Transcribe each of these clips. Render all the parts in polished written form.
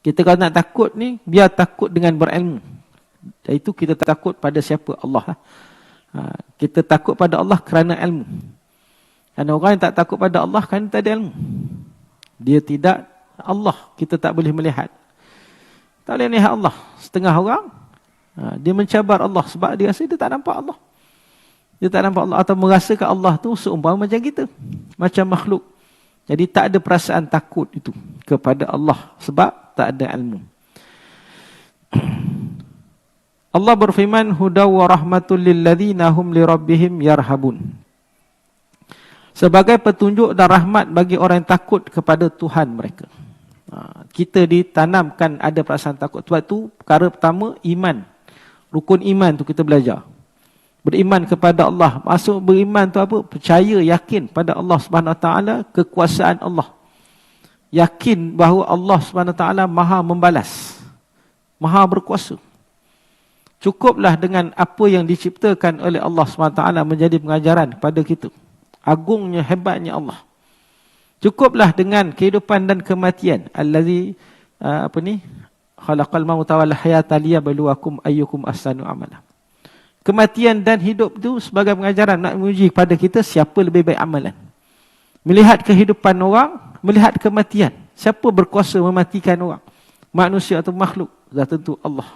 Kita kalau nak takut ni, biar takut dengan berilmu. Itu kita takut pada siapa? Allah. Kita takut pada Allah kerana ilmu. Kerana orang yang tak takut pada Allah kerana tak ada ilmu. Dia tidak Allah, kita tak boleh melihat. Tak boleh melihat Allah. Setengah orang, dia mencabar Allah sebab dia rasa dia tak nampak Allah. Dia tak nampak Allah atau merasakan Allah tu seumpama macam kita. Macam makhluk. Jadi tak ada perasaan takut itu kepada Allah sebab tak ada ilmu. Allah berfirman, hudaw wa rahmatul lil ladzina hum li rabbihim yarhabun. Sebagai petunjuk dan rahmat bagi orang yang takut kepada Tuhan mereka. Kita ditanamkan ada perasaan takut. Sebab tu perkara pertama iman. Rukun iman tu kita belajar. Beriman kepada Allah. Maksud beriman tu apa? Percaya, yakin pada Allah Subhanahu Wa Taala, kekuasaan Allah. Yakin bahawa Allah Subhanahu Wa Taala maha membalas. Maha berkuasa. Cukuplah dengan apa yang diciptakan oleh Allah Subhanahu Wa Taala menjadi pengajaran kepada kita. Agungnya, hebatnya Allah. Cukuplah dengan kehidupan dan kematian. Allazi khalaqal mauta wal hayata liyabluwakum ayyukum ahsanu amala. Kematian dan hidup itu sebagai pengajaran nak menguji kepada kita siapa lebih baik amalan. Melihat kehidupan orang, melihat kematian. Siapa berkuasa mematikan orang? Manusia atau makhluk? Dah tentu Allah.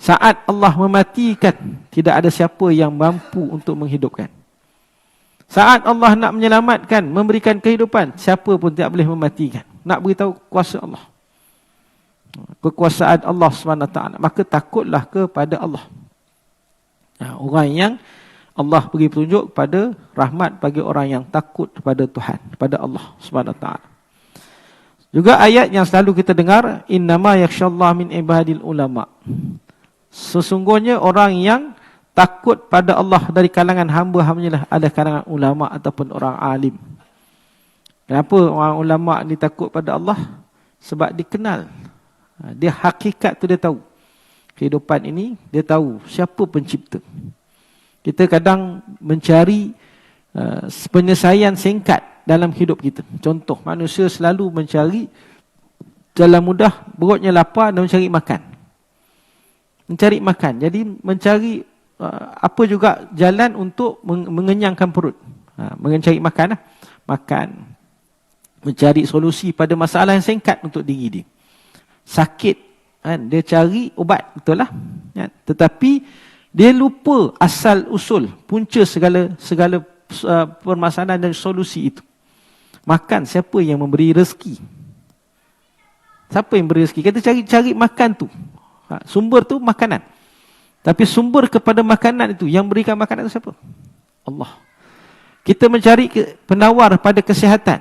Saat Allah mematikan, tidak ada siapa yang mampu untuk menghidupkan. Saat Allah nak menyelamatkan, memberikan kehidupan, siapa pun tidak boleh mematikan. Nak beritahu kuasa Allah. Kekuasaan Allah SWT. Maka takutlah kepada Allah. Orang yang Allah beri petunjuk kepada rahmat bagi orang yang takut kepada Tuhan, kepada Allah SWT. Juga ayat yang selalu kita dengar, innama yakhshallah min ibadil ulama. Sesungguhnya orang yang takut pada Allah dari kalangan hamba-hambanya ada kalangan ulama ataupun orang alim. Kenapa orang ulama ni takut pada Allah? Sebab dikenal. Dia hakikat tu dia tahu. Kehidupan ini, dia tahu siapa pencipta. Kita kadang mencari penyelesaian singkat dalam hidup kita. Contoh, manusia selalu mencari dalam mudah, perutnya lapar dan mencari makan. Mencari makan. Jadi mencari apa juga jalan untuk mengenyangkan perut. Mencari makan. Makan. Mencari solusi pada masalah yang singkat untuk diri dia. Sakit. Dia cari ubat, betul lah. Tetapi dia lupa asal usul, punca segala permasalahan dan solusi itu. Makan, siapa yang memberi rezeki? Siapa yang beri rezeki? Kita cari makan tu. Sumber tu makanan. Tapi sumber kepada makanan itu, yang berikan makanan itu siapa? Allah. Kita mencari penawar pada kesihatan.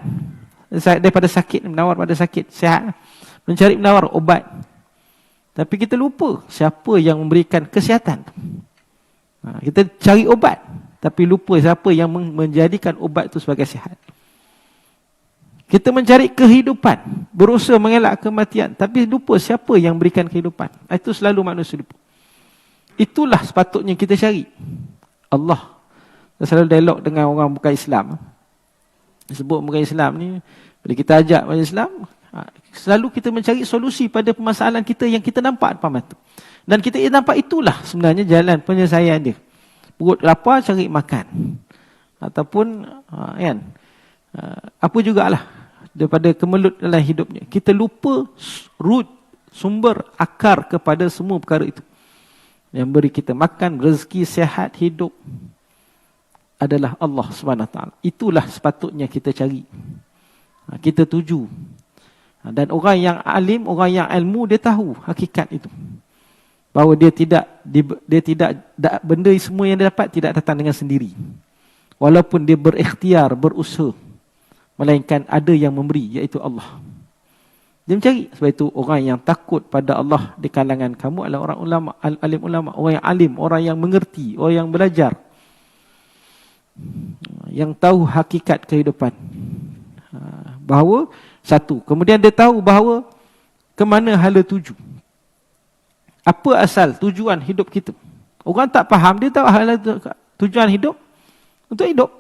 Daripada sakit, menawar pada sakit, sihat. Mencari penawar obat. Tapi kita lupa siapa yang memberikan kesihatan. Kita cari obat, tapi lupa siapa yang menjadikan obat itu sebagai sihat. Kita mencari kehidupan, berusaha mengelak kematian, tapi lupa siapa yang memberikan kehidupan. Itu selalu manusia lupa. Itulah sepatutnya kita cari. Allah. Saya selalu dialog dengan orang bukan Islam. Sebut bukan Islam ni, bila kita ajak masuk Islam, selalu kita mencari solusi pada permasalahan kita yang kita nampak depan mata. Dan kita nampak itulah sebenarnya jalan penyelesaian dia. Perut lapar, cari makan. Ataupun, apa jugalah daripada kemelut dalam hidupnya. Kita lupa root, sumber, akar kepada semua perkara itu. Yang beri kita makan, rezeki, sihat, hidup adalah Allah SWT. Itulah sepatutnya kita cari. Kita tuju. Dan orang yang alim, orang yang ilmu, dia tahu hakikat itu. Bahawa dia tidak benda semua yang dia dapat tidak datang dengan sendiri. Walaupun dia berikhtiar, berusaha. Melainkan ada yang memberi, iaitu Allah. Dia mencari. Sebab itu orang yang takut pada Allah di kalangan kamu adalah orang ulama, alim ulama. Orang yang alim, orang yang mengerti, orang yang belajar. Yang tahu hakikat kehidupan. Bahawa satu. Kemudian dia tahu bahawa ke mana hala tuju. Apa asal tujuan hidup kita. Orang tak faham, dia tahu hala tujuan hidup. Untuk hidup.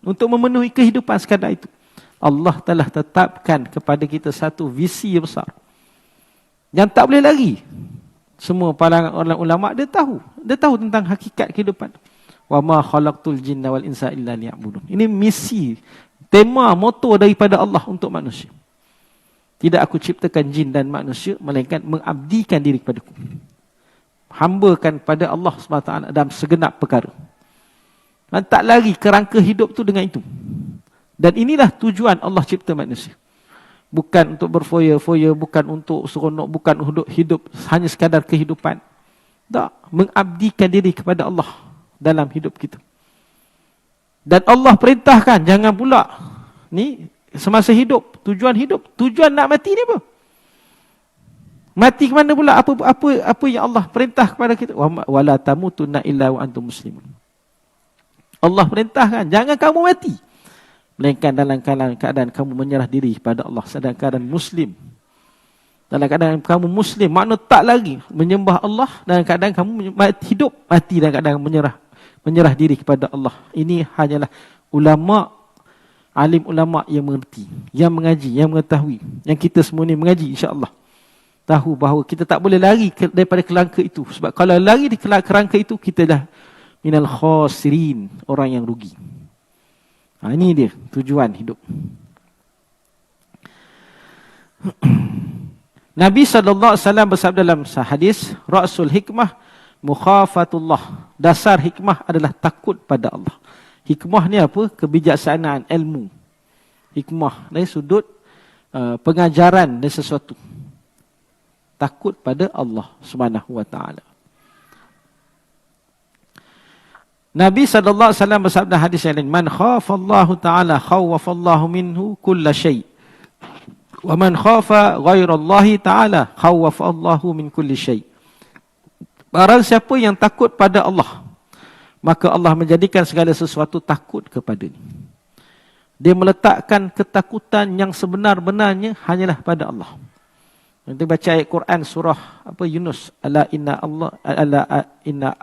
Untuk memenuhi kehidupan sekadar itu. Allah telah tetapkan kepada kita satu visi besar. Yang tak boleh lari. Semua para orang ulama dia tahu tentang hakikat kehidupan. Wa ma khalaqtul jinna wal insa illa liya'budun. Ini misi, tema, moto daripada Allah untuk manusia. Tidak aku ciptakan jin dan manusia melainkan mengabdikan diri kepadaku. Hambakan pada Allah SWT dalam segenap perkara. Dan tak lari kerangka hidup tu dengan itu. Dan inilah tujuan Allah cipta manusia. Bukan untuk berfoya-foya, bukan untuk seronok, bukan hidup hanya sekadar kehidupan. Tak, mengabdikan diri kepada Allah dalam hidup kita. Dan Allah perintahkan jangan pula ni semasa hidup, tujuan nak mati ni apa? Mati ke mana pula? Apa yang Allah perintah kepada kita? Wala tamutunna illa wa antum muslimun. Allah perintahkan jangan kamu mati melainkan dalam keadaan kamu menyerah diri kepada Allah, dalam keadaan muslim. Dalam keadaan kamu muslim, makna tak lagi menyembah Allah, dalam keadaan kamu hidup, mati dalam keadaan menyerah diri kepada Allah. Ini hanyalah ulama, alim ulama yang mengerti, yang mengaji, yang mengetahui. Yang kita semua ni mengaji insya-Allah. Tahu bahawa kita tak boleh lari daripada kerangka itu. Sebab kalau lari di kerangka itu, kita dah minal khasirin, orang yang rugi. Ini dia tujuan hidup. Nabi SAW bersabda dalam hadis, Ra'sul hikmah mukhafatullah. Dasar hikmah adalah takut pada Allah. Hikmah ni apa? Kebijaksanaan, ilmu. Hikmah dari sudut pengajaran dan sesuatu. Takut pada Allah Subhanahu wa taala. Nabi SAW bersabda hadis yang lain, man khafallahu ta'ala khawwafallahu minhu kulla syai'. Wa man khafa ghairallahi ta'ala khawwafallahu min kulli syai'. Barang siapa yang takut pada Allah, maka Allah menjadikan segala sesuatu takut kepadanya. Dia meletakkan ketakutan yang sebenar-benarnya hanyalah pada Allah. Kita baca ayat Quran surah Yunus, ala inna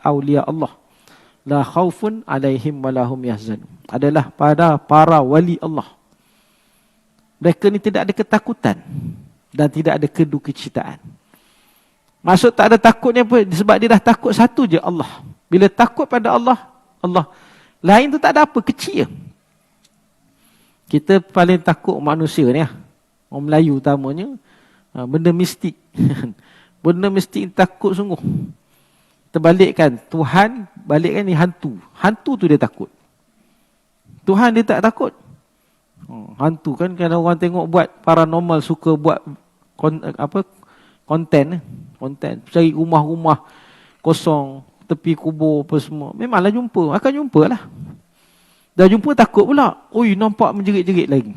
awliya Allah la khaufun alaihim walahum yahzanun. Adalah pada para wali Allah. Mereka ni tidak ada ketakutan dan tidak ada kedukicitaan. Maksud tak ada takutnya apa? Sebab dia dah takut satu je, Allah. Bila takut pada Allah, Allah. Lain tu tak ada apa, kecil je. Kita paling takut manusia ni. Orang Melayu utamanya. Benda mistik. Benda mistik takut sungguh. Terbalikkan, Tuhan balikkan ni hantu. Hantu tu dia takut. Tuhan dia tak takut. Hantu kan kalau orang tengok buat paranormal, suka buat konten. Cari rumah-rumah kosong, tepi kubur apa semua. Memanglah jumpa, akan jumpalah. Dah jumpa takut pula. Oi, nampak menjerit-jerit lagi.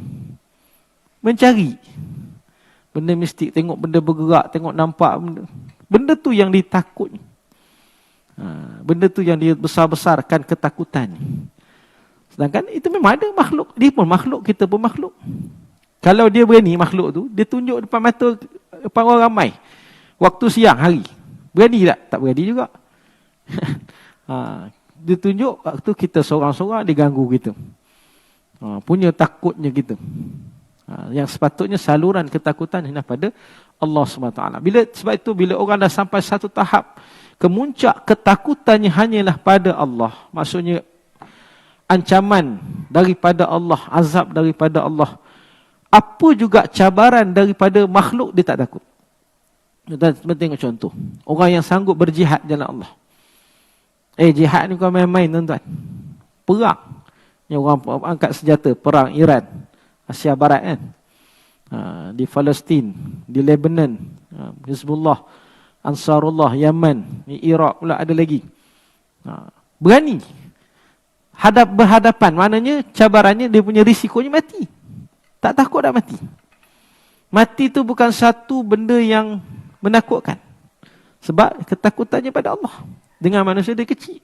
Mencari benda mistik, tengok benda bergerak, tengok nampak benda tu yang ditakut. Benda tu yang dia besar-besarkan ketakutan. Sedangkan itu memang ada makhluk. Dia pun makhluk, kita pun makhluk. Kalau dia berani makhluk tu, dia tunjuk depan mata depan orang ramai. Waktu siang hari. Berani tak? Tak berani juga. Dia tunjuk waktu kita seorang-seorang, dia ganggu kita. Punya takutnya kita. Yang sepatutnya saluran ketakutan hanya pada Allah SWT. Sebab itu bila orang dah sampai satu tahap, kemuncak ketakutannya hanyalah pada Allah. Maksudnya ancaman daripada Allah, azab daripada Allah. Apa juga cabaran daripada makhluk, dia tak takut. Kita tengok contoh. Orang yang sanggup berjihad jalan Allah. Jihad ni bukan main-main tuan-tuan. Perang. Yang orang angkat senjata, perang Iran, Asia Barat kan. Di Palestin, di Lebanon, Hizbullah, Ansarullah, Yaman, di Iraq pula ada lagi. Berani. Berhadapan. Maknanya cabarannya, dia punya risikonya mati. Tak takut dah mati. Mati tu bukan satu benda yang menakutkan. Sebab ketakutannya pada Allah. Dengan manusia dia kecil.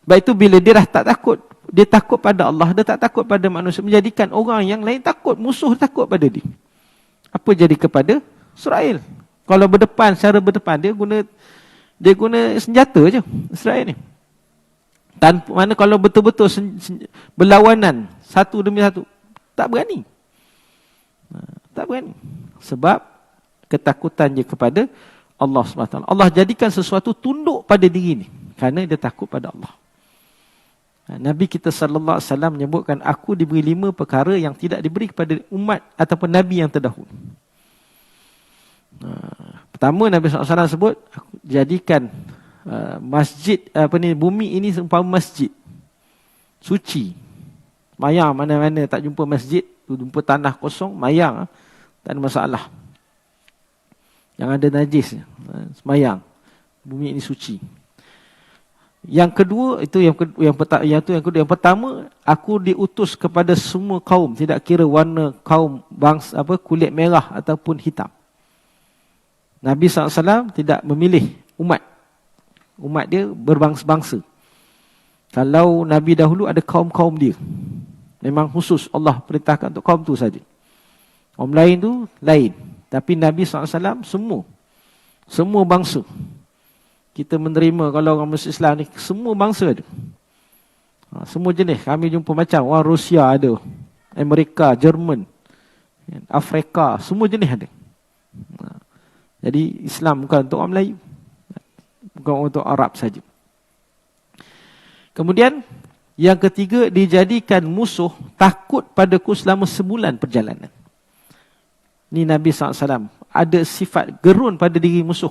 Sebab itu bila dia dah tak takut, dia takut pada Allah, dia tak takut pada manusia, menjadikan orang yang lain takut, musuh takut pada dia. Apa jadi kepada Israel? Kalau secara berdepan, dia guna senjata je Israel ni. Mana kalau betul-betul berlawanan satu demi satu, tak berani. Tak berani. Sebab ketakutan dia kepada Allah SWT. Allah jadikan sesuatu tunduk pada diri ni kerana dia takut pada Allah. Nabi kita sallallahu alaihi wasallam menyebutkan, aku diberi 5 perkara yang tidak diberi kepada umat ataupun Nabi yang terdahulu. Pertama, Nabi SAW sebut, aku jadikan masjid, bumi ini seumpama masjid suci. Mayang mana-mana tak jumpa masjid, jumpa tanah kosong, mayang, tak ada masalah. Yang ada najis, semayang. Bumi ini suci. Yang kedua, yang pertama, aku diutus kepada semua kaum, tidak kira warna kaum, bangsa kulit merah ataupun hitam. Nabi SAW tidak memilih umat. Umat dia berbangsa-bangsa. Kalau Nabi dahulu ada kaum-kaum dia, memang khusus Allah perintahkan untuk kaum tu saja. Kaum lain tu lain. Tapi Nabi SAW semua bangsa. Kita menerima kalau orang Muslim Islam ni, semua bangsa ada. Semua jenis. Kami jumpa macam orang Rusia ada, Amerika, Jerman, Afrika, semua jenis ada. Jadi Islam bukan untuk orang Melayu, bukan untuk Arab saja. Kemudian yang ketiga, dijadikan musuh takut padaku selama sebulan perjalanan. Ni Nabi SAW ada sifat gerun pada diri musuh.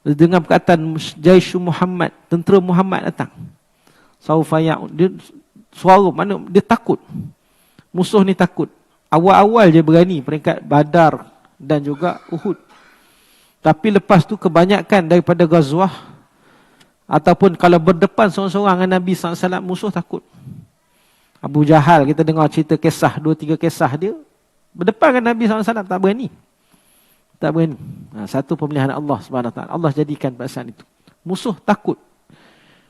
Dengan perkataan Jaishu Muhammad, tentera Muhammad datang. Saufayak, dia suara mana dia takut. Musuh ni takut. Awal-awal je berani peringkat Badar dan juga Uhud. Tapi lepas tu kebanyakan daripada Ghazwah ataupun kalau berdepan seorang-seorang dengan Nabi SAW, musuh takut. Abu Jahal, kita dengar cerita kisah, 2-3 kisah dia, berdepan dengan Nabi SAW tak berani. Tak berani. Satu pemilihan Allah SWT. Allah jadikan perasaan itu. Musuh takut.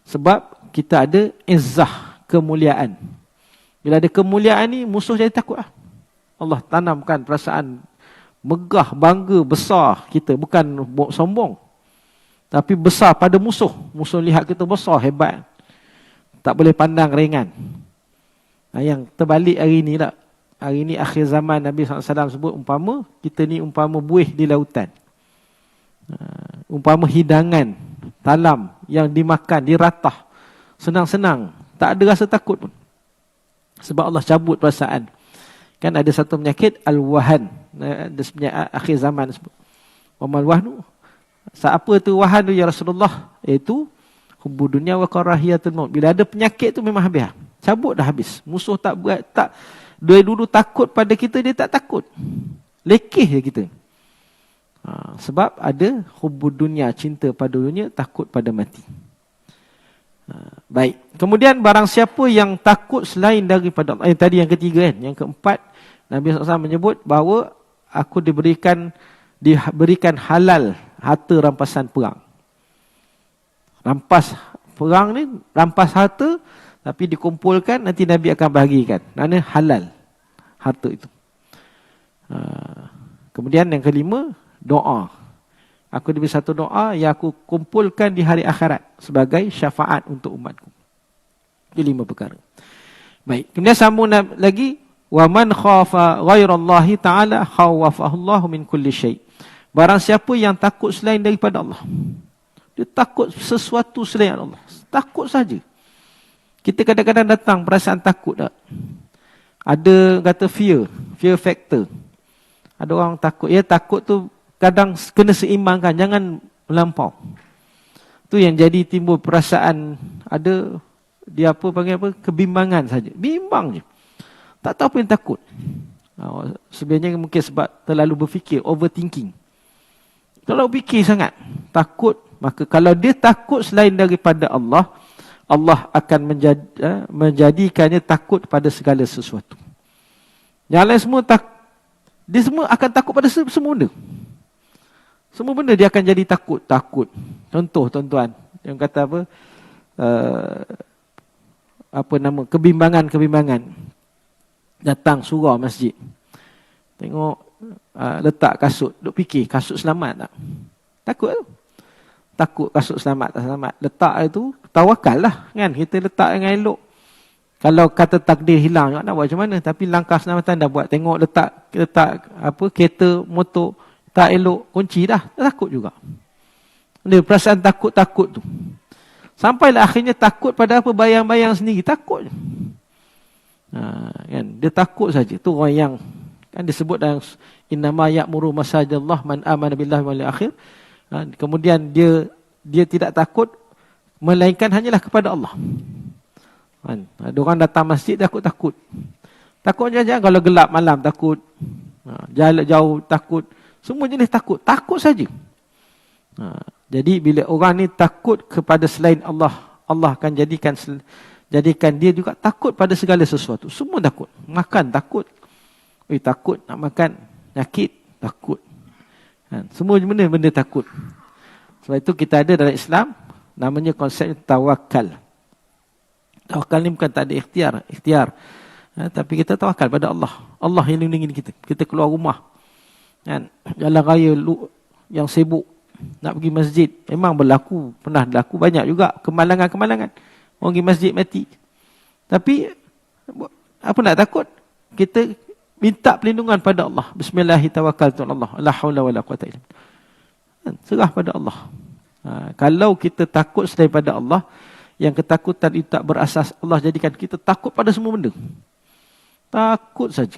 Sebab kita ada izzah, kemuliaan. Bila ada kemuliaan ni, musuh jadi takut lah. Allah tanamkan perasaan megah, bangga, besar kita. Bukan sombong. Tapi besar pada musuh. Musuh lihat kita besar, hebat. Tak boleh pandang ringan. Yang terbalik hari ni tak? Hari ini akhir zaman, Nabi SAW sebut umpama kita ni umpama buih di lautan. Umpama hidangan talam yang dimakan, diratah. Senang-senang. Tak ada rasa takut pun. Sebab Allah cabut perasaan. Kan ada satu penyakit, al-wahan. Ada penyakit akhir zaman sebut. Wamal wahnu. Apa tu wahan tu ya Rasulullah? Iaitu hubbu dunia wa karahiyatul maut. Bila ada penyakit tu memang habis. Cabut dah habis. Musuh tak berat, tak. Dia dulu takut pada kita, dia tak takut. Lekeh je kita. Sebab ada hubbu dunia, cinta pada dunia, takut pada mati. Baik. Kemudian barang siapa yang takut selain daripada Allah. Tadi yang ketiga kan. Yang keempat, Nabi SAW menyebut bahawa aku diberikan halal harta rampasan perang. Rampas perang ni, rampas harta, tapi dikumpulkan, nanti Nabi akan bahagikan. Kerana halal harta itu. Kemudian yang kelima, doa. Aku diberi satu doa yang aku kumpulkan di hari akhirat sebagai syafaat untuk umatku. Itu 5 perkara. Baik. Kemudian sambung lagi, wa man khafa ghairallahi ta'ala khawafahullahu min kulli syai'. Barang siapa yang takut selain daripada Allah. Dia takut sesuatu selain Allah. Takut saja. Kita kadang-kadang datang perasaan takut tak? Ada kata fear factor. Ada orang takut. Ya, takut tu kadang kena seimbangkan, jangan melampau. Tu yang jadi timbul perasaan ada dia panggil kebimbangan saja. Bimbang je. Tak tahu apa yang takut. Sebenarnya mungkin sebab terlalu berfikir, overthinking. Kalau fikir sangat, takut, maka kalau dia takut selain daripada Allah, Allah akan menjadikannya takut pada segala sesuatu. Yang lain semua dia semua akan takut pada semua benda. Semua benda dia akan jadi takut. Contoh tuan-tuan, yang kata kebimbangan. Datang surau masjid. Tengok letak kasut, duk fikir kasut selamat tak? Takut tu. Takut kasut selamat tak selamat. Letak itu tawakal lah kan. Kita letak dengan elok. Kalau kata takdir hilang, nak buat macam mana? Tapi langkah selamatan dah buat. Tengok letak kereta, motor, tak elok, kunci dah, takut juga. Dia perasaan takut-takut tu. Sampailah akhirnya takut pada apa, bayang-bayang sendiri, takut. Kan? Dia takut saja. Tu orang yang kan disebut dalam innama ya'muru masajidallah man amana billahi wal akhir. Kemudian dia tidak takut melainkan hanyalah kepada Allah. Kan? Ada orang datang masjid takut-takut. Takut jangan kalau gelap malam takut. Jalan jauh takut. Semua jenis takut. Takut saja. Jadi bila orang ni takut kepada selain Allah, Allah akan jadikan dia juga takut pada segala sesuatu. Semua takut. Makan takut. Takut nak makan. Nyakit takut. Semua benda-benda takut. Sebab itu kita ada dalam Islam namanya konsep tawakal. Tawakal ni bukan tak ada ikhtiar. Tapi kita tawakal pada Allah. Allah yang lindungi kita. Kita keluar rumah. Jalan raya yang sibuk. Nak pergi masjid. Memang pernah berlaku banyak juga kemalangan-kemalangan. Orang pergi masjid mati. Tapi, apa nak takut? Kita minta perlindungan pada Allah. Bismillahirrahmanirrahim. La haula wala quwwata illa billah. Serah pada Allah. Kalau kita takut selain pada Allah, yang ketakutan itu tak berasas, Allah jadikan kita takut pada semua benda. Takut saja.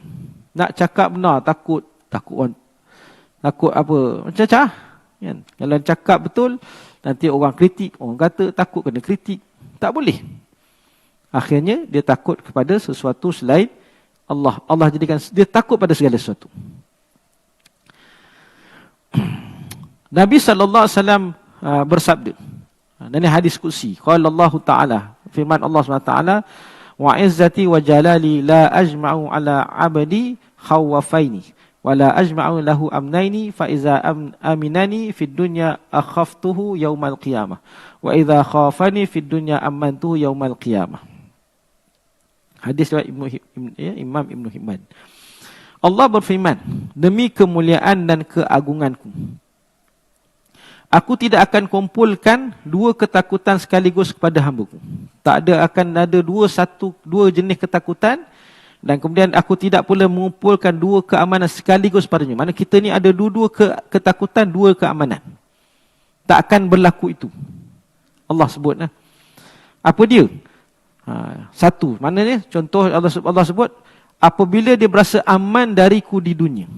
Nak cakap benar, takut apa? Macam-macam. Kan? Kalau cakap betul, nanti orang kritik, orang kata takut kena kritik. Tak boleh. Akhirnya dia takut kepada sesuatu selain Allah. Allah jadikan dia takut pada segala sesuatu. Nabi SAW bersabda, dan ini hadis qudsi, qala Allah Ta'ala, firman Allah SWT, wa izzati wa jalali la ajma'u ala abdi khawafaini wala ajma'u lahu amnaini fa iza aminani fid dunya akhaftuhu yaumal qiyamah wa idza khafani fid dunya amantuhu yaumal qiyamah. Hadis riwayat Imam Ibn Hibban. Allah berfirman, demi kemuliaan dan keagunganku, aku tidak akan kumpulkan dua ketakutan sekaligus kepada hamba-Ku. Akan ada dua jenis ketakutan. Dan kemudian aku tidak pula mengumpulkan dua keamanan sekaligus padanya. Mana kita ni ada dua ketakutan, dua keamanan. Tak akan berlaku itu. Allah sebut. Apa dia? Satu. Maknanya, contoh Allah sebut, apabila dia berasa aman dariku di dunia,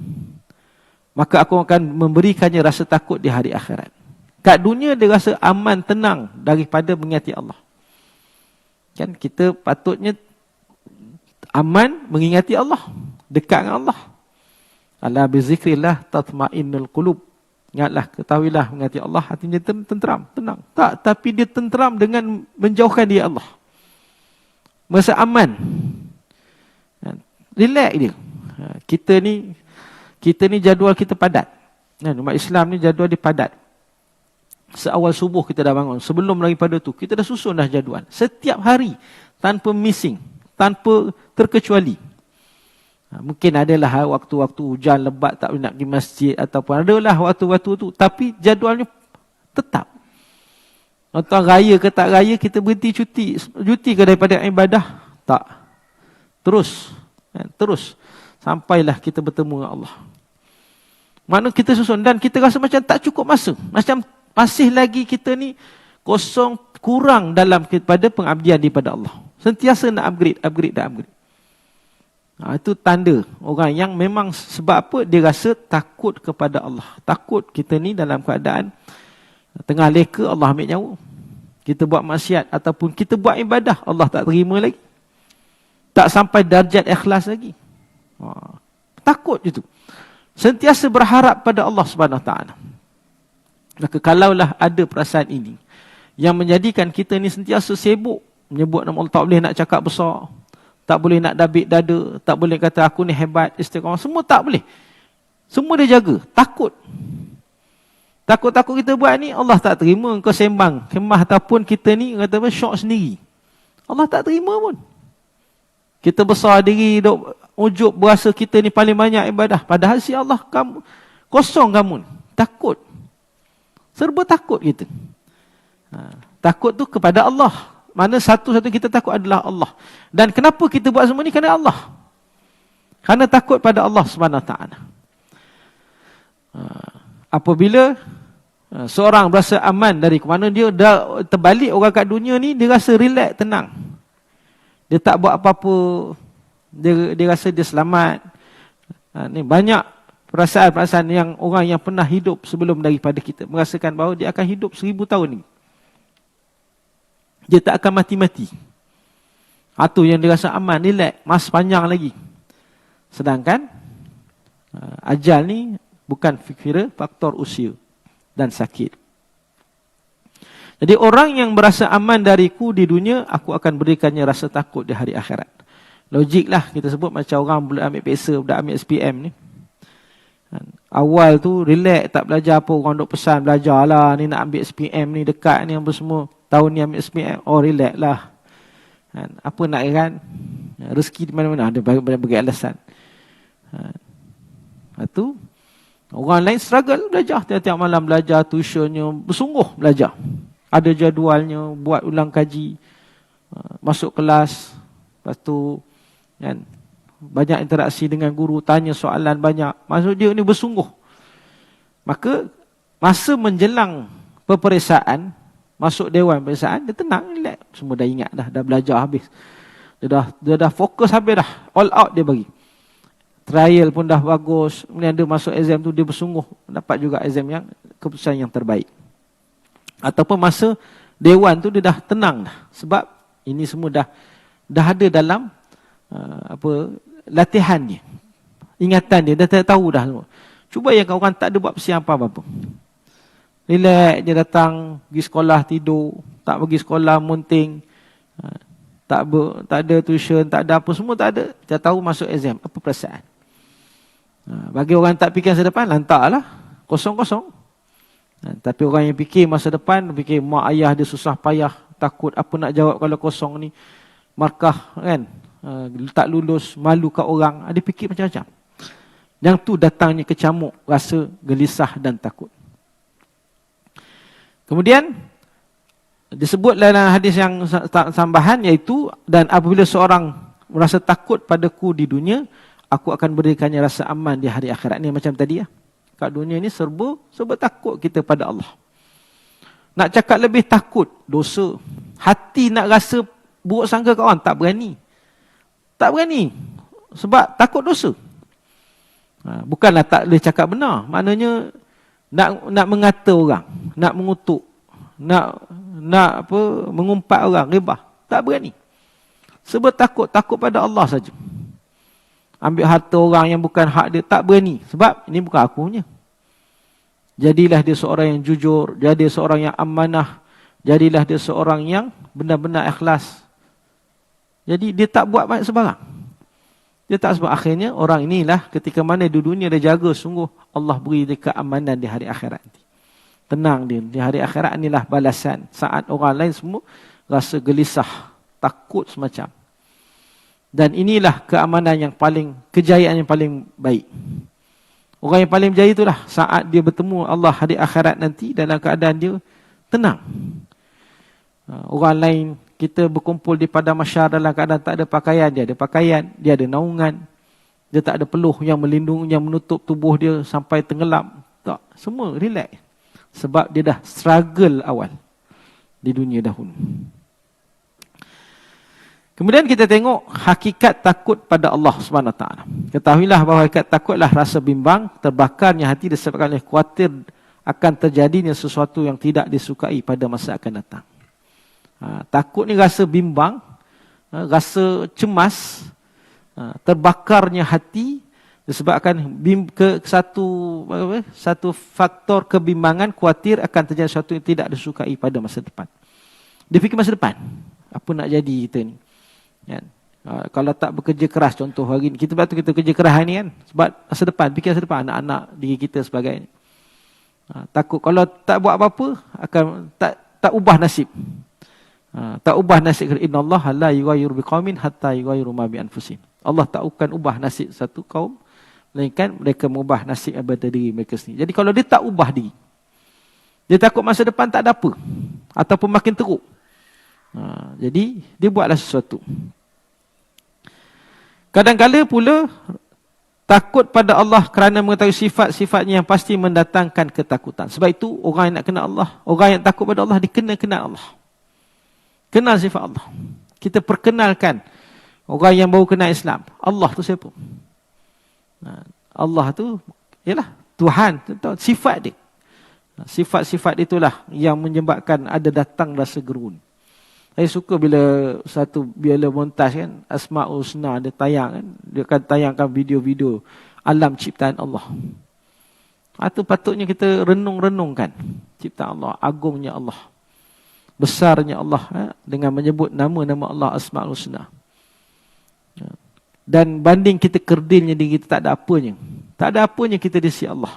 maka aku akan memberikannya rasa takut di hari akhirat. Kat dunia dia rasa aman, tenang daripada mengingati Allah. Kan kita patutnya aman mengingati Allah, dekat dengan Allah. Ala bizikrillah tatmainnul qulub. Ingatlah, ketahuilah mengingati Allah, hatinya tenteram, tenang. Tak, tapi dia tenteram dengan menjauhkan dia Allah. Merasa aman. Relax dia. Kita ni jadual kita padat. Umat Islam ni jadual dia padat. Seawal subuh kita dah bangun. Sebelum daripada tu, kita dah susun dah jadual. Setiap hari, tanpa missing, tanpa terkecuali. Mungkin adalah waktu-waktu hujan lebat tak boleh nak pergi masjid, ataupun adalah waktu-waktu tu, tapi jadualnya tetap. Tuan raya ke tak raya, kita berhenti cuti ke daripada ibadah? Tak. Terus. Sampailah kita bertemu dengan Allah. Maknanya kita susun, dan kita rasa macam tak cukup masa. Macam masih lagi kita ni kosong, kurang dalam kepada pengabdian daripada Allah. Sentiasa nak upgrade. Itu tanda orang yang memang, sebab apa? Dia rasa takut kepada Allah. Takut kita ni dalam keadaan tengah leka, Allah ambil nyawa. Kita buat maksiat ataupun kita buat ibadah, Allah tak terima lagi. Tak sampai darjat ikhlas lagi. Takut itu. Sentiasa berharap pada Allah Subhanahu Wa Taala. Maka kalaulah ada perasaan ini yang menjadikan kita ni sentiasa sibuk menyebut nama Allah, tak boleh nak cakap besar, tak boleh nak dabik dada, tak boleh kata aku ni hebat, istiqamah, semua tak boleh. Semua dia jaga, takut. Takut-takut kita buat ni, Allah tak terima kau sembang, khemah ataupun kita ni kata apa, syok sendiri. Allah tak terima pun. Kita besar diri, duk ujub berasa kita ni paling banyak ibadah. Padahal si Allah, kamu kosong kamu. Takut. Serba takut kita. Takut tu kepada Allah. Mana satu-satu kita takut adalah Allah. Dan kenapa kita buat semua ni? Kerana Allah. Kerana takut pada Allah Subhanahu Wa Taala. apabila seorang berasa aman dari mana dia dah terbalik orang kat dunia ni, dia rasa relax, tenang. Dia tak buat apa-apa. Dia rasa dia selamat. Ni banyak perasaan-perasaan yang orang yang pernah hidup sebelum daripada kita merasakan bahawa dia akan hidup 1000 tahun ni. Dia tak akan mati-mati. Itu yang dia rasa aman, relax, masa panjang lagi. Sedangkan ajal ni bukan kira faktor usia dan sakit. Jadi orang yang berasa aman dariku di dunia, aku akan berikannya rasa takut di hari akhirat. Logik lah kita sebut macam orang boleh ambil PESA, boleh ambil SPM ni. Awal tu relax, tak belajar apa, orang duk pesan belajar lah, ni nak ambil SPM ni dekat ni apa semua. Tahun ni ambil SPM, oh relax lah. Apa nak kan? Rezeki di mana-mana, ada bagi alasan. Itu orang lain struggle belajar, tiap-tiap malam belajar, tuitionnya bersungguh belajar. Ada jadualnya, buat ulang kaji, masuk kelas, lepas tu kan, banyak interaksi dengan guru, tanya soalan banyak. Maksud dia ni bersungguh. Maka masa menjelang peperiksaan, masuk dewan peperiksaan, dia tenang, relax. Semua dah ingat dah belajar habis. Dia dah fokus habis dah. All out dia bagi. Trial pun dah bagus. Kemudian dia masuk exam tu, dia bersungguh. Dapat juga exam yang keputusan yang terbaik. Ataupun masa dewan tu dia dah tenang dah. Sebab ini semua dah ada dalam latihan dia. Ingatan dia, dah tahu dah semua. Cuba yang orang tak ada buat persiapan apa-apa. Relax, dia datang, pergi sekolah tidur, tak pergi sekolah munting, tak ada tuition, tak ada apa, semua tak ada. Dia tahu masuk exam, apa perasaan? Bagi orang tak fikir masa depan, lantaklah, kosong-kosong. Tapi orang yang fikir masa depan, fikir mak ayah dia susah payah, takut apa nak jawab kalau kosong ni, markah kan, tak lulus, malu kat orang, dia fikir macam-macam. Yang tu datangnya kecamuk, rasa gelisah dan takut. Kemudian disebut dalam hadis yang tambahan, iaitu dan apabila seorang merasa takut padaku di dunia, aku akan berikannya rasa aman di hari akhirat. Ni macam tadi ya. Kat dunia ni serba takut kita pada Allah. Nak cakap lebih takut dosa. Hati nak rasa buruk sangka kat orang, tak berani. Tak berani. Sebab takut dosa. Bukanlah tak boleh cakap benar. Maknanya nak mengata orang, nak mengutuk, nak mengumpat orang, ghibah. Tak berani. Sebab takut pada Allah saja. Ambil harta orang yang bukan hak dia, tak berani. Sebab ini bukan aku punya. Jadilah dia seorang yang jujur, jadi seorang yang amanah, jadilah dia seorang yang benar-benar ikhlas. Jadi dia tak buat banyak sebarang. Dia tak sebab akhirnya orang inilah ketika mana di dunia dia jaga sungguh, Allah beri dia keamanan di hari akhirat nanti. Tenang dia. Di hari akhirat inilah balasan. Saat orang lain semua rasa gelisah, takut semacam. Dan inilah keamanan yang paling, kejayaan yang paling baik. Orang yang paling berjaya itulah saat dia bertemu Allah hari akhirat nanti dalam keadaan dia tenang. Orang lain, kita berkumpul di padang mahsyar dalam keadaan tak ada pakaian, dia ada pakaian, dia ada naungan. Dia tak ada peluh yang melindungi, yang menutup tubuh dia sampai tenggelam. Tak, semua relax. Sebab dia dah struggle awal di dunia dahulu. Kemudian kita tengok hakikat takut pada Allah SWT. Ketahuilah bahawa hakikat takutlah rasa bimbang, terbakarnya hati disebabkan oleh khawatir akan terjadinya sesuatu yang tidak disukai pada masa akan datang. Takut ni rasa bimbang, rasa cemas, terbakarnya hati disebabkan satu faktor kebimbangan, khawatir akan terjadi sesuatu yang tidak disukai pada masa depan. Dia fikir masa depan, apa nak jadi kita ni. Kan? Kalau tak bekerja keras, contoh hari ni kita kerja keras hari ni kan, sebab masa depan, fikir masa depan, anak-anak, diri kita sebagainya. Takut kalau tak buat apa-apa akan tak ubah nasib. Tak ubah nasib. Innallaha la yughayyiru biqaumin hatta yughayyiru ma bi anfusihim. Allah tak akan ubah nasib satu kaum melainkan mereka mengubah nasib daripada diri mereka sendiri. Jadi kalau dia tak ubah diri, dia takut masa depan tak ada apa ataupun makin teruk. Jadi dia buatlah sesuatu. Kadang-kadang pula Takut pada Allah kerana mengetahui sifat-sifatnya yang pasti mendatangkan ketakutan. Sebab itu orang yang nak kenal Allah, orang yang takut pada Allah, dia kena kenal Allah. Kenal sifat Allah. Kita perkenalkan orang yang baru kenal Islam. Allah tu siapa? Allah tu ialah Tuhan, sifat dia. Sifat-sifat itulah yang menyebabkan ada datang rasa gerun. Saya suka bila montaj kan, Asmaul Husna dia tayang kan, dia akan tayangkan video-video alam ciptaan Allah. Itu patutnya kita renung-renungkan ciptaan Allah, agungnya Allah, besarnya Allah, dengan menyebut nama-nama Allah Asmaul Husna. Dan banding kita kerdilnya diri kita, tak ada apanya. Tak ada apanya kita di sisi Allah.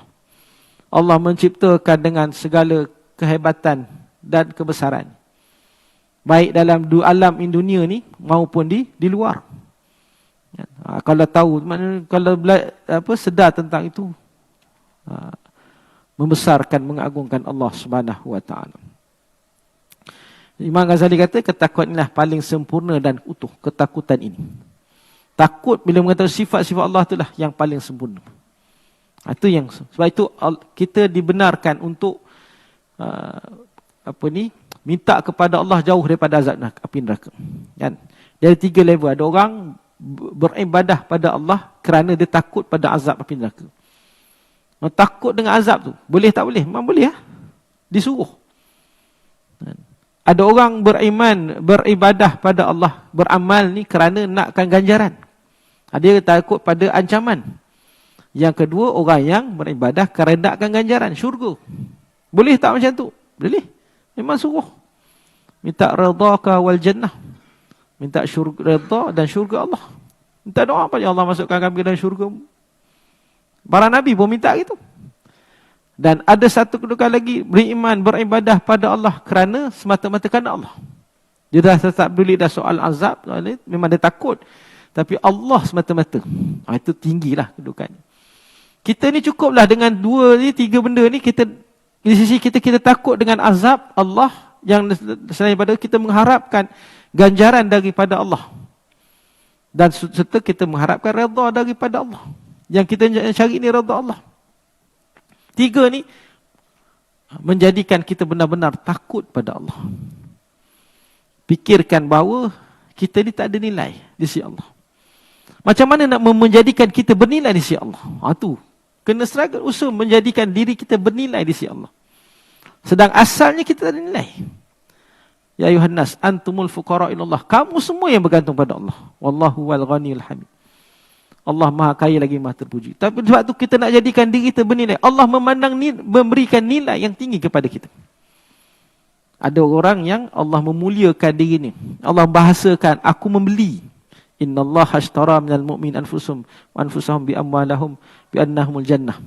Allah menciptakan dengan segala kehebatan dan kebesaran. Baik dalam alam dunia ni maupun di luar. Kalau tahu, kalau sedar tentang itu, membesarkan, mengagungkan Allah Subhanahu wa taala. Imam Ghazali kata, ketakutan inilah paling sempurna dan utuh. Ketakutan ini, takut bila mengetahui sifat-sifat Allah, itulah yang paling sempurna. Itu yang, sebab itu kita dibenarkan untuk minta kepada Allah jauh daripada azab api neraka. Kan? Dari 3 level. Ada orang beribadah pada Allah kerana dia takut pada azab api neraka. Takut dengan azab tu, boleh tak boleh? Memang boleh. Disuruh. Ada orang beribadah pada Allah, beramal ni kerana nakkan ganjaran. Dia takut pada ancaman. Yang kedua, orang yang beribadah kerana nakkan ganjaran, syurga. Boleh tak macam tu? Boleh. Memang suruh. Minta redha wal jannah. Minta syurga, redha dan syurga Allah. Minta doa pada Allah, masukkan kami dalam syurga. Para Nabi pun minta gitu. Dan ada satu kedudukan lagi, beriman, beribadah pada Allah kerana semata-mata kerana Allah. Dia dah tetap peduli dah soal azab, memang dia takut. Tapi Allah semata-mata. Itu tinggilah kedudukannya. Kita ni cukuplah dengan 3 benda ni, kita di sisi kita takut dengan azab Allah, yang selain daripada kita mengharapkan ganjaran daripada Allah. Dan serta kita mengharapkan redha daripada Allah. Yang kita cari ni redha Allah. 3 ni menjadikan kita benar-benar takut pada Allah. Fikirkan bahawa kita ni tak ada nilai di sisi Allah. Macam mana nak menjadikan kita bernilai di sisi Allah? Tu kena struggle, usaha menjadikan diri kita bernilai di sisi Allah. Sedang asalnya kita tak ada nilai. Ya ayuhan nas, antumul fuqara ilallah. Kamu semua yang bergantung pada Allah. Wallahu wal ghaniyul hamid. Allah maha kaya lagi maha terpuji. Tapi sebab tu kita nak jadikan diri kita bernilai. Allah memberikan nilai yang tinggi kepada kita. Ada orang yang Allah memuliakan diri ni. Allah bahasakan, aku membeli. Innallaha ashtara minal mu'min anfusahum bi amwalahum bi annahumul jannah.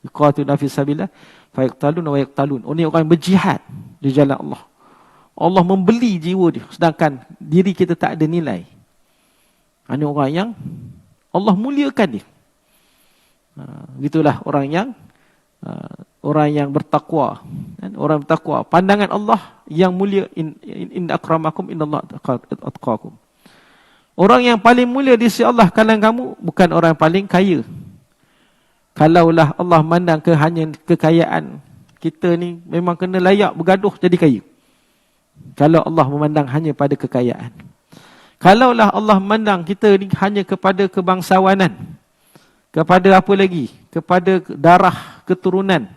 Yuqatiluna fi sabilillah fayaqtalun wa yaqtalun. Ini orang yang berjihad di jalan Allah. Allah membeli jiwa dia, sedangkan diri kita tak ada nilai. Ini orang yang Allah muliakan dia. Gitulah orang yang bertakwa. Orang bertakwa, pandangan Allah yang mulia, in akramakum innallaha atqakum. Orang yang paling mulia di sisi Allah kalangan kamu bukan orang yang paling kaya. Kalaulah Allah mandang hanya kekayaan, kita ni memang kena layak bergaduh jadi kaya. Kalau Allah memandang hanya pada kekayaan. Kalaulah Allah memandang kita ni hanya kepada kebangsawanan, kepada apa lagi? Kepada darah keturunan,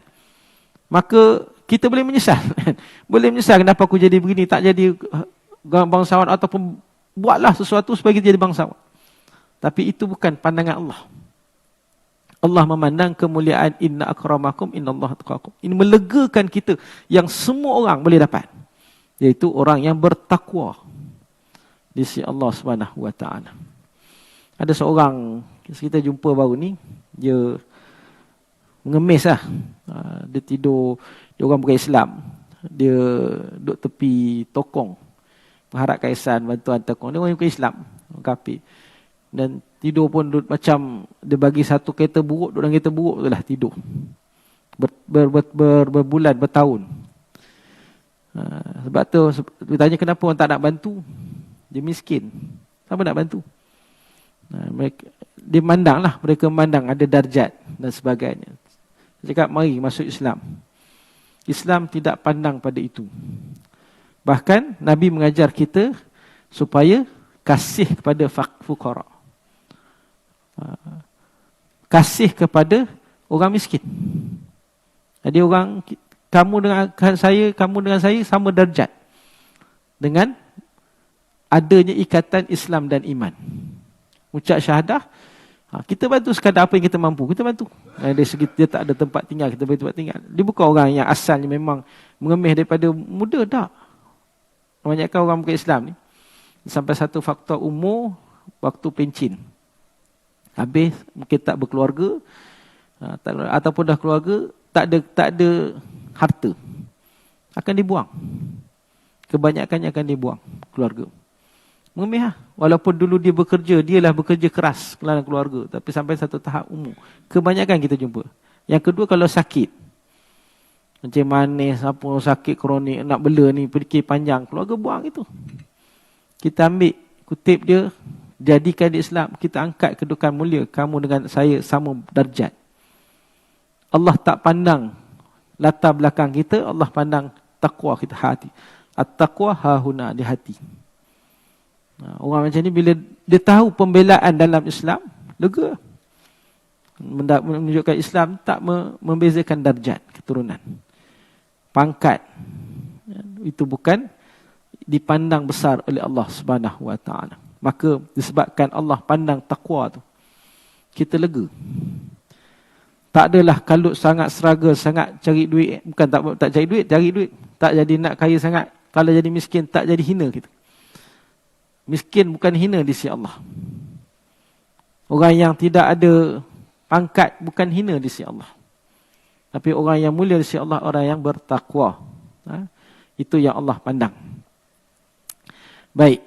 maka kita boleh menyesal. Boleh menyesal kenapa aku jadi begini, tak jadi bangsawan, ataupun buatlah sesuatu supaya kita jadi bangsawan. Tapi itu bukan pandangan Allah. Allah memandang kemuliaan inna akramakum innallaha atqakum. Ini melegakan kita yang semua orang boleh dapat, iaitu orang yang bertakwa di sisi Allah Subhanahu wa taala. Ada seorang kita jumpa baru ni, dia mengemis lah. Dia tidur, dia orang bukan Islam. Dia duduk tepi tokong, mengharapkan ihsan, bantuan tokong. Dia orang bukan Islam, orang kafir. Dan tidur pun duduk macam dia bagi satu kereta buruk, duduk dalam kereta buruk tu lah tidur. Berbulan, bertahun. Sebab tu dia tanya kenapa orang tak nak bantu. Dia miskin, siapa nak bantu? Dia memandanglah, mereka memandang ada darjat dan sebagainya. Dia cakap mari masuk Islam. Islam tidak pandang pada itu. Bahkan Nabi mengajar kita supaya kasih kepada fuqara. Kasih kepada orang miskin. Jadi kamu dengan saya sama darjat dengan adanya ikatan Islam dan iman. Ucap syahadah, kita bantu sekadar apa yang kita mampu, kita bantu. Dari segi dia tak ada tempat tinggal, kita beri tempat tinggal. Dia bukan orang yang asalnya memang mengemis daripada muda, tak. Kebanyakan orang bukan Islam ni sampai satu faktor umur, waktu pencin, habis mungkin tak berkeluarga, ataupun dah keluarga, tak ada harta, akan dibuang. Kebanyakannya akan dibuang keluarga. Mengemih lah. Walaupun dulu dia bekerja keras dalam keluarga, tapi sampai satu tahap umur, kebanyakan kita jumpa. Yang kedua, kalau sakit, macam manis, apa sakit kronik, nak bela ni, fikir panjang, keluarga buang itu. Kita ambil kutip dia, jadikan di Islam, kita angkat kedudukan mulia, kamu dengan saya sama darjat. Allah tak pandang latar belakang kita, Allah pandang takwa kita, hati. At-taqwa hahuna, di hati. Orang macam ni bila dia tahu pembelaan dalam Islam, lega. Menunjukkan Islam tak membezakan darjat, keturunan, pangkat. Itu bukan dipandang besar oleh Allah Subhanahu Wa Taala. Maka disebabkan Allah pandang takwa tu, kita lega. Tak adalah kalut sangat, struggle sangat, cari duit. Bukan tak cari duit, tak jadi nak kaya sangat. Kalau jadi miskin, tak jadi hina kita. Miskin bukan hina di sisi Allah. Orang yang tidak ada pangkat bukan hina di sisi Allah. Tapi orang yang mulia di sisi Allah, orang yang bertakwa. Itu yang Allah pandang. Baik.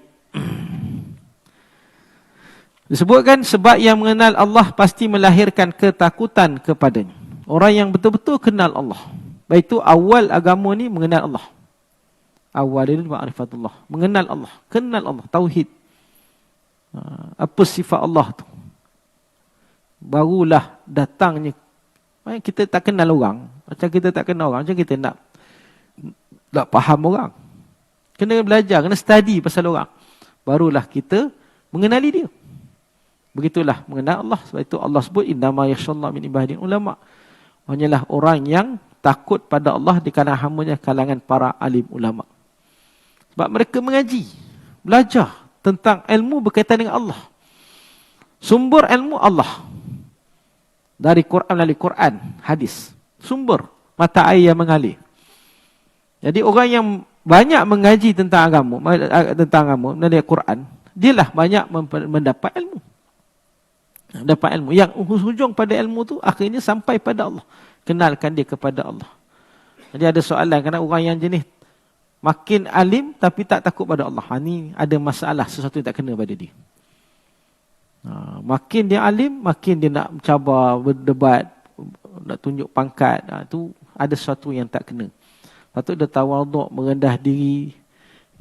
Disebutkan sebab yang mengenal Allah pasti melahirkan ketakutan kepadanya. Orang yang betul-betul kenal Allah. Baik itu awal agama ni mengenal Allah. Awal ini ma'rifatullah. Mengenal Allah. Kenal Allah. Tauhid. Apa sifat Allah tu. Barulah datangnya. Kita tak kenal orang. Macam kita tak kenal orang. Macam kita nak faham orang. Kena belajar. Kena study pasal orang. Barulah kita mengenali dia. Begitulah mengenal Allah. Sebab itu Allah sebut innama yakhshallahu min ibadil ulama. Hanyalah orang yang takut pada Allah di kalangan hamba-Nya, kalangan para alim ulama. Sebab mereka mengaji, belajar tentang ilmu berkaitan dengan Allah. Sumber ilmu Allah. Dari Quran, hadis. Sumber mata air yang mengalir. Jadi orang yang banyak mengaji tentang agama dari Quran, dialah banyak mendapat ilmu. Dapat ilmu. Yang hujung pada ilmu tu akhirnya sampai pada Allah. Kenalkan dia kepada Allah. Jadi ada soalan, kerana orang yang jenis makin alim tapi tak takut pada Allah. Ni ada masalah, sesuatu yang tak kena pada dia. Makin dia alim, makin dia nak mencabar, berdebat, nak tunjuk pangkat. Itu ada sesuatu yang tak kena. Patut dia tawaduk, merendah diri,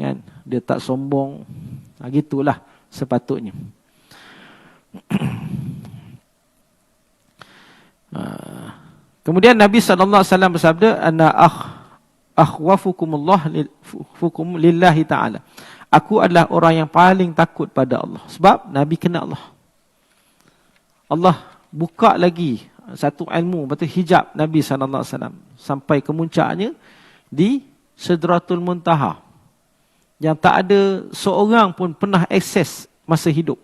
kan? Dia tak sombong. Gitulah sepatutnya. Kemudian Nabi SAW bersabda, ana akhwafukumullah lillahi ta'ala. Aku adalah orang yang paling takut pada Allah. Sebab Nabi kenal Allah. Allah buka lagi satu ilmu, betul, hijab Nabi SAW sampai ke muncaknya di Sidratul Muntaha, yang tak ada seorang pun pernah akses masa hidup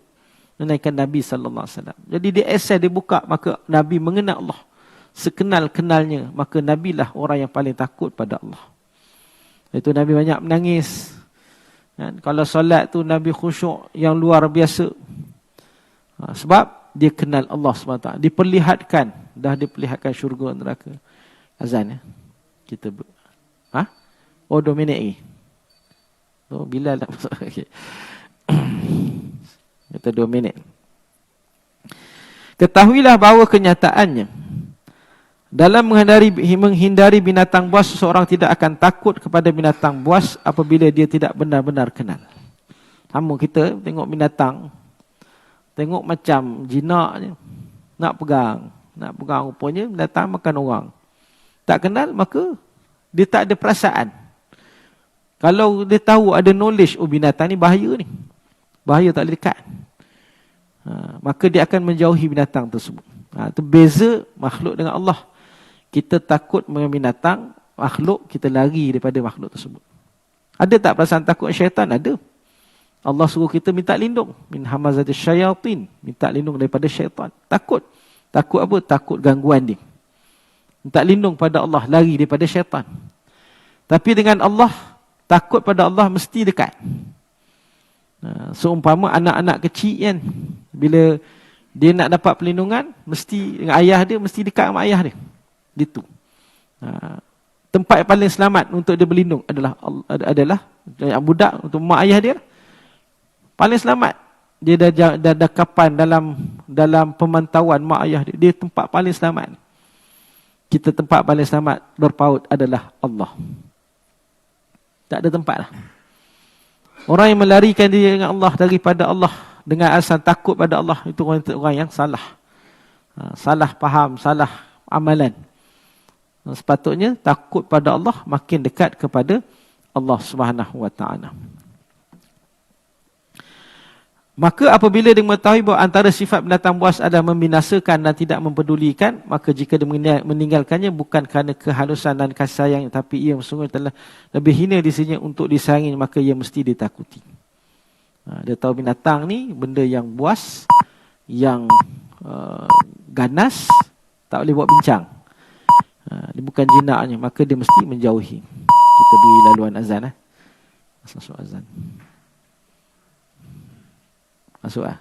menaikkan Nabi SAW. Jadi dia akses, dia buka, maka Nabi mengenal Allah. Sekenal-kenalnya, maka Nabi lah orang yang paling takut pada Allah. Itu Nabi banyak menangis. Kan? Kalau solat tu Nabi khusyuk yang luar biasa. Sebab dia kenal Allah SWT. Diperlihatkan, dah diperlihatkan syurga neraka. Azan ya. Kita 2 minit lagi. Bila nak masuk? Okay. Kita 2 minit. Ketahuilah bahawa kenyataannya, dalam menghindari binatang buas, seseorang tidak akan takut kepada binatang buas apabila dia tidak benar-benar kenal. Sama kita tengok binatang, tengok macam jinak je. Nak pegang rupanya binatang makan orang. Tak kenal, maka dia tak ada perasaan. Kalau dia tahu ada knowledge, oh binatang ni bahaya ni. Bahaya, tak boleh dekat. Maka dia akan menjauhi binatang tersebut. Itu beza makhluk dengan Allah. Kita takut dengan binatang, makhluk, kita lari daripada makhluk tersebut. Ada tak perasaan takut syaitan? Ada. Allah suruh kita minta lindung. Min hamazatis syayatin. Minta lindung daripada syaitan. Takut. Takut apa? Takut gangguan dia. Minta lindung pada Allah, lari daripada syaitan. Tapi dengan Allah, takut pada Allah mesti dekat. Seumpama anak-anak kecil kan, bila dia nak dapat perlindungan, mesti dengan ayah dia, mesti dekat dengan ayah dia. Gitu. Tempat yang paling selamat untuk dia berlindung adalah budak untuk mak ayah dia. Paling selamat. Dia dah kapan dalam pemantauan mak ayah dia. Dia tempat paling selamat. Kita tempat paling selamat berpaut adalah Allah. Tak ada tempat lah. Orang yang melarikan diri dengan Allah daripada Allah dengan alasan takut pada Allah, itu orang yang salah. Salah faham, salah amalan. Sepatutnya takut pada Allah, makin dekat kepada Allah Subhanahu wa taala. Maka apabila dia mengetahui bahawa antara sifat binatang buas adalah membinasakan dan tidak mempedulikan, maka jika dia meninggalkannya bukan kerana kehalusan dan kasih sayang, tapi ia sungguh telah lebih hina di sisinya untuk disayangi, maka ia mesti ditakuti. Dia tahu binatang ni benda yang buas, yang ganas, tak boleh buat bincang. Dia bukan jinaknya, maka dia mesti menjauhi. Kita beri laluan azan. Masuk azan. Masuk lah.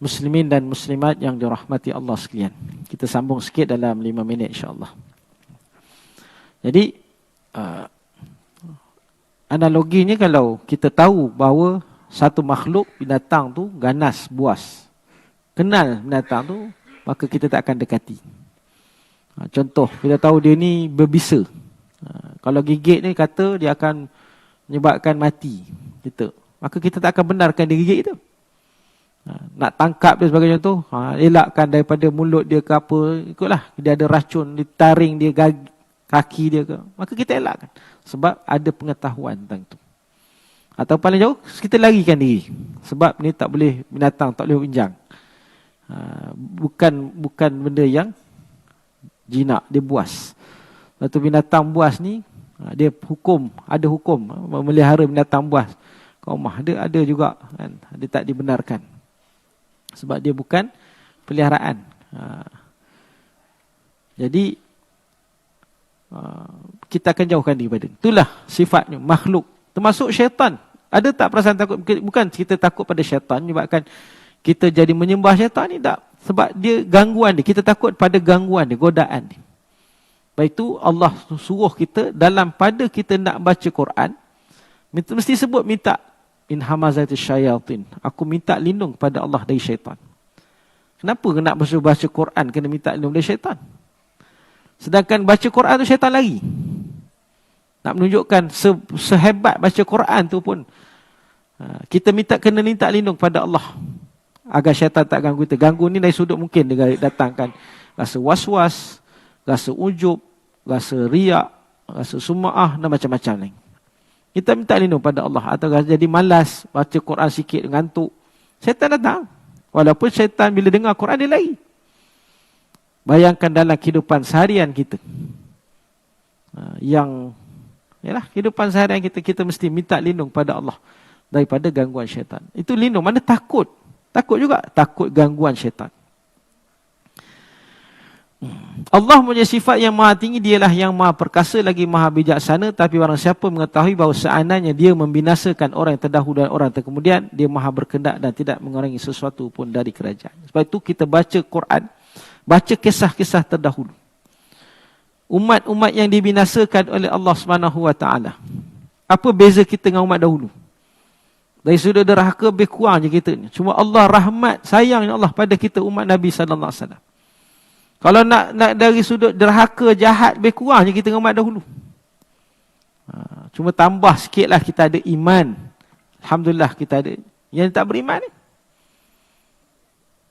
Muslimin dan muslimat yang dirahmati Allah sekalian. Kita sambung sikit dalam 5 minit insya-Allah. Jadi analoginya, kalau kita tahu bahawa satu makhluk binatang tu ganas, buas, kenal binatang tu, maka kita tak akan dekati. Contoh, kita tahu dia ni berbisa. Kalau gigit ni kata dia akan menyebabkan mati kita, maka kita tak akan benarkan dia gigit itu. Nak tangkap dia sebagai contoh, elakkan daripada mulut dia ke apa, ikutlah, dia ada racun, ditaring dia kaki dia ke, maka kita elakkan sebab ada pengetahuan tentang itu. Atau paling jauh, kita larikan diri sebab ni tak boleh, binatang tak boleh pinjang. Bukan benda yang jinak, dia buas. Satu binatang buas ni, dia ada hukum memelihara binatang buas kat rumah. Ada juga kan, dia tak dibenarkan sebab dia bukan peliharaan. Jadi kita akan jauhkan diri daripada. Itulah sifatnya makhluk. Termasuk syaitan. Ada tak perasaan takut? Bukan kita takut pada syaitan menyebabkan kita jadi menyembah syaitan ni, tak. Sebab dia gangguan dia. Kita takut pada gangguan dia, godaan dia. Sebab itu Allah suruh kita dalam pada kita nak baca Quran, mesti sebut minta in hamazatis syayatin. Aku minta lindung pada Allah dari syaitan. Kenapa nak baca Quran kena minta lindung dari syaitan? Sedangkan baca Quran tu syaitan lari. Nak menunjukkan sehebat baca Quran tu pun kita kena minta lindung pada Allah agar syaitan tak ganggu kita. Ganggu ni dari sudut mungkin dia datangkan rasa was-was, rasa ujub, rasa riak, rasa sum'ah dan macam-macam lain. Kita minta lindung pada Allah. Atau jadi malas, baca Quran sikit, ngantuk. Syaitan datang. Walaupun syaitan bila dengar Quran dia lari. Bayangkan dalam kehidupan seharian kita. Yalah, kehidupan seharian kita mesti minta lindung pada Allah daripada gangguan syaitan. Itu lindung. Mana takut? Takut juga. Takut gangguan syaitan. Allah punya sifat yang maha tinggi, dialah yang maha perkasa lagi maha bijaksana. Tapi barang siapa mengetahui bahawa seandainya dia membinasakan orang yang terdahulu dan orang terkemudian, dia maha berkehendak dan tidak mengurangi sesuatu pun dari kerajaan. Sebab itu kita baca Quran, baca kisah-kisah terdahulu. Umat-umat yang dibinasakan oleh Allah SWT. Apa beza kita dengan umat dahulu? Dari sudut derhaka lebih kurang je kita ni. Cuma Allah rahmat, sayangnya Allah pada kita umat Nabi SAW. Kalau nak dari sudut derhaka, jahat, lebih kurang je kita dengan umat dahulu. Cuma tambah sikitlah kita ada iman. Alhamdulillah kita ada. Yang tak beriman ni.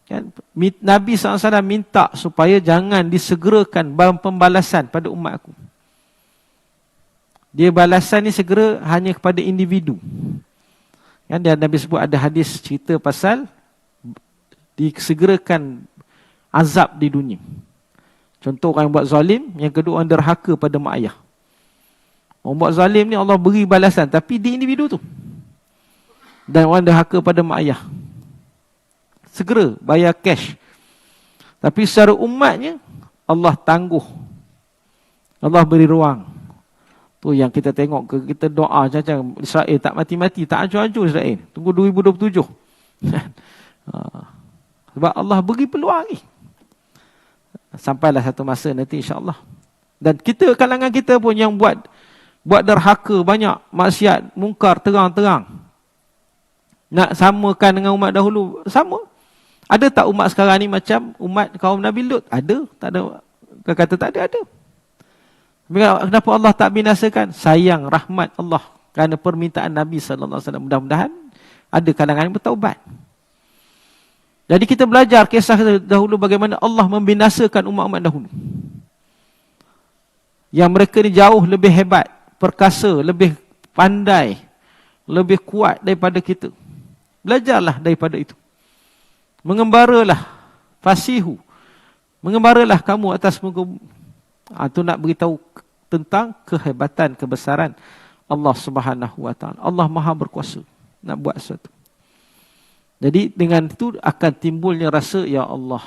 Kan? Nabi SAW minta supaya jangan disegerakan pembalasan pada umat aku. Dia balasan ni segera hanya kepada individu. Kan? Dan Nabi sebut ada hadis cerita pasal disegerakan azab di dunia. Contoh orang yang buat zalim, yang kedua orang derhaka pada mak ayah. Orang buat zalim ni Allah beri balasan, tapi di individu tu. Dan orang derhaka pada mak ayah, segera bayar cash. Tapi secara umatnya Allah tangguh. Allah beri ruang. Tu yang kita tengok, kita doa macam Israel tak mati-mati, tak hancur-hancur Israel. Tunggu 2027. Sebab Allah beri peluang ni. Sampailah satu masa nanti insya-Allah. Dan kita, kalangan kita pun yang buat derhaka, banyak maksiat, mungkar terang-terang. Nak samakan dengan umat dahulu, sama. Ada tak umat sekarang ni macam umat kaum Nabi Lut? Ada, tak ada. Kata tak ada, ada. Kenapa Allah tak binasakan? Sayang rahmat Allah kerana permintaan Nabi SAW. Mudah-mudahan ada kalangan yang bertaubat. Jadi kita belajar kisah dahulu bagaimana Allah membinasakan umat-umat dahulu. Yang mereka ni jauh lebih hebat, perkasa, lebih pandai, lebih kuat daripada kita. Belajarlah daripada itu. Mengembaralah, fasihu. Mengembaralah kamu atas muka. Itu nak beritahu tentang kehebatan, kebesaran Allah Subhanahu Wa Taala. Allah Maha berkuasa nak buat sesuatu. Jadi dengan itu akan timbulnya rasa, ya Allah,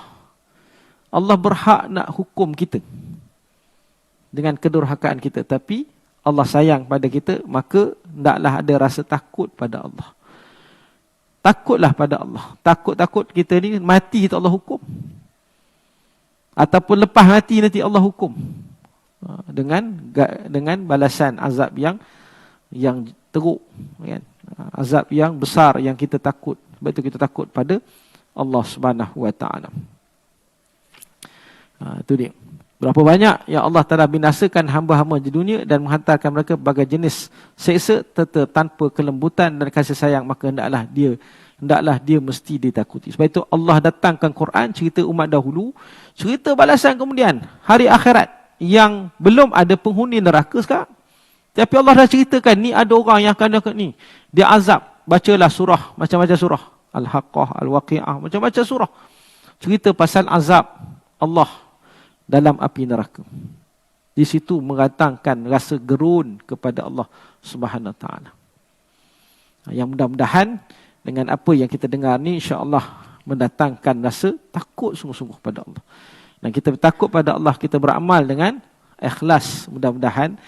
Allah berhak nak hukum kita dengan kedurhakaan kita. Tapi Allah sayang pada kita, maka hendaklah ada rasa takut pada Allah. Takutlah pada Allah. Takut-takut kita ni mati kita Allah hukum. Ataupun lepas mati nanti Allah hukum. Dengan balasan azab yang teruk. Kan? Azab yang besar yang kita takut. Sebab itu kita takut pada Allah Subhanahu Wa Taala. Itu dia. Berapa banyak yang Allah Ta'ala binasakan hamba-hamba di dunia dan menghantarkan mereka berbagai jenis seksa tanpa kelembutan dan kasih sayang, maka hendaklah dia mesti ditakuti. Sebab itu Allah datangkan Quran, cerita umat dahulu, cerita balasan kemudian hari akhirat yang belum ada penghuni neraka sekarang. Tapi Allah dah ceritakan, ni ada orang yang akan ni, dia azab. Bacalah surah, macam-macam surah. Al-Haqqah, Al-Waqi'ah, macam-macam surah. Cerita pasal azab Allah dalam api neraka. Di situ mendatangkan rasa gerun kepada Allah Subhanahu Wa Taala. Yang mudah-mudahan dengan apa yang kita dengar ni, insya-Allah mendatangkan rasa takut sungguh-sungguh pada Allah. Dan kita takut pada Allah, kita beramal dengan ikhlas, mudah-mudahan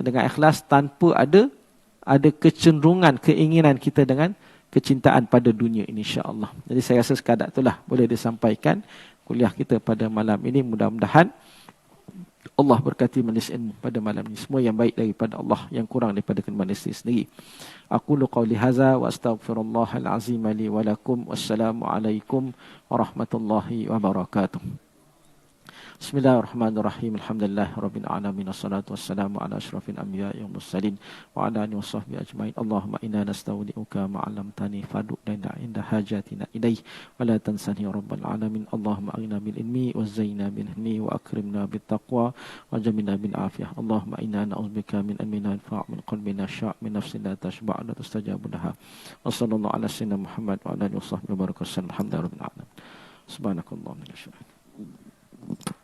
dengan ikhlas tanpa ada kecenderungan, keinginan kita dengan kecintaan pada dunia ini, insya-Allah. Jadi saya rasa sekadar itulah boleh disampaikan kuliah kita pada malam ini. Mudah-mudahan Allah berkati majlis ilmu pada malam ini. Semua yang baik daripada Allah, yang kurang daripada manusia sendiri. Aqulu qawli hadza wa astaghfirullahal azim li wa lakum. Wassalamualaikum warahmatullahi wabarakatuh. Bismillahirrahmanirrahim. Alhamdulillahirabbil alamin. Wassalatu wassalamu ala asyrafil anbiya'i wal mursalin wa ala alihi washabbihi ajmain. Allahumma inna nastaudi'uka ma 'allamtani fad'na inda hajatina ilaih wa la tansani ya rabbal alamin. Allahumma aghna bil ilmi wa zayyina bil hilmi wa akrimna bit taqwa wa jamilna bil afiyah. Allahumma inna na'udzubika min ilmin la yanfa' min qalbin nasha' min nafsin la tashba' la tustajabu laha. Wa sallallahu ala sayyidina Muhammad wa ala alihi washabbihi wa barakatuh. Alhamdulillahirabbil alamin. Subhanakallahumma wa bihamdika.